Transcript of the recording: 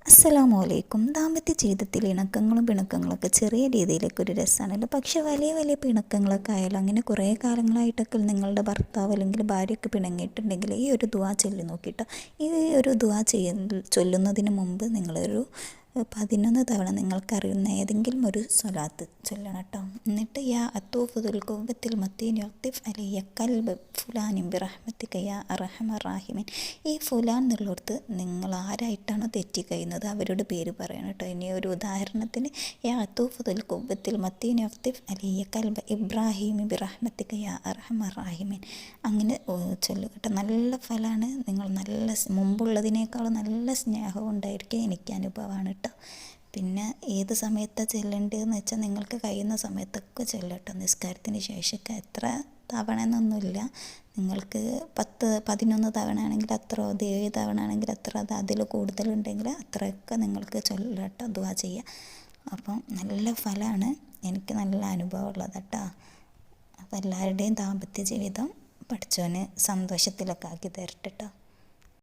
അസ്സലാമു അലൈക്കും. ദാമ്പത്യ ജീവിതത്തിൽ ഇണക്കങ്ങളും പിണക്കങ്ങളൊക്കെ ചെറിയ രീതിയിലൊക്കെ ഒരു രസമാണല്ലോ. പക്ഷെ വലിയ വലിയ പിണക്കങ്ങളൊക്കെ ആയാലും അങ്ങനെ കുറേ കാലങ്ങളായിട്ടൊക്കെ നിങ്ങളുടെ ഭർത്താവ് അല്ലെങ്കിൽ ഭാര്യയൊക്കെ പിണങ്ങിയിട്ടുണ്ടെങ്കിൽ ഈ ഒരു ദുആ ചൊല്ലി നോക്കിയിട്ടോ. ഈ ഒരു ദുആ ചൊല്ലുന്നതിന് മുമ്പ് നിങ്ങളൊരു 11 തവണ നിങ്ങൾക്കറിയുന്ന ഏതെങ്കിലും ഒരു സ്വലാത്ത് ചൊല്ലണം കേട്ടോ. എന്നിട്ട് യാ അത്തൂഫുൽ കുവ്വത്തിൽ മത്തീൻ യഖ്തിഫ് അലയ്യ കൽബ് ഫുലാനിൻ ബിറഹ്മത്തിക യാ അർഹമർ റാഹിമീൻ. ഈ ഫുലാൻ എന്നുള്ളിടത്ത് നിങ്ങൾ ആരായിട്ടാണോ തെറ്റിക്കഴിയുന്നത് അവരുടെ പേര് പറയണം കേട്ടോ. ഇനി ഒരു ഉദാഹരണത്തിന് യാ അത്തൂഫുൽ കുവ്വത്തിൽ മത്തീൻ യഖ്തിഫ് അലയ്യ കൽബ് ഇബ്രാഹിം ബിറഹ്മത്തിക യാ അർഹമർ റാഹിമീൻ. അങ്ങനെ ചൊല്ലുക കേട്ടോ. നല്ല ഫലമാണ്. നിങ്ങൾ നല്ല മുമ്പുള്ളതിനേക്കാൾ നല്ല സ്നേഹം ഉണ്ടായിരിക്കും. എനിക്ക് അനുഭവമാണ് കേട്ടോ. പിന്നെ ഏത് സമയത്താണ് ചെല്ലേണ്ടതെന്ന് വെച്ചാൽ നിങ്ങൾക്ക് കഴിയുന്ന സമയത്തൊക്കെ ചെല്ലട്ടോ. നിസ്കാരത്തിന് ശേഷമൊക്കെ എത്ര തവണ എന്നൊന്നുമില്ല. നിങ്ങൾക്ക് 11 തവണ ആണെങ്കിൽ അത്ര, 7 തവണ ആണെങ്കിൽ അത്ര, അത് അതിൽ കൂടുതലുണ്ടെങ്കിൽ അത്രയൊക്കെ നിങ്ങൾക്ക് ചൊല്ലട്ടോ, ദുആ ചെയ്യുക. അപ്പം നല്ല ഫലമാണ്. എനിക്ക് നല്ല അനുഭവം ഉള്ളത് കേട്ടോ. അപ്പോൾ എല്ലാവരുടെയും ദാമ്പത്യ ജീവിതം പഠിച്ചവന് സന്തോഷത്തിലൊക്കെ ആക്കി തരട്ടെ കേട്ടോ.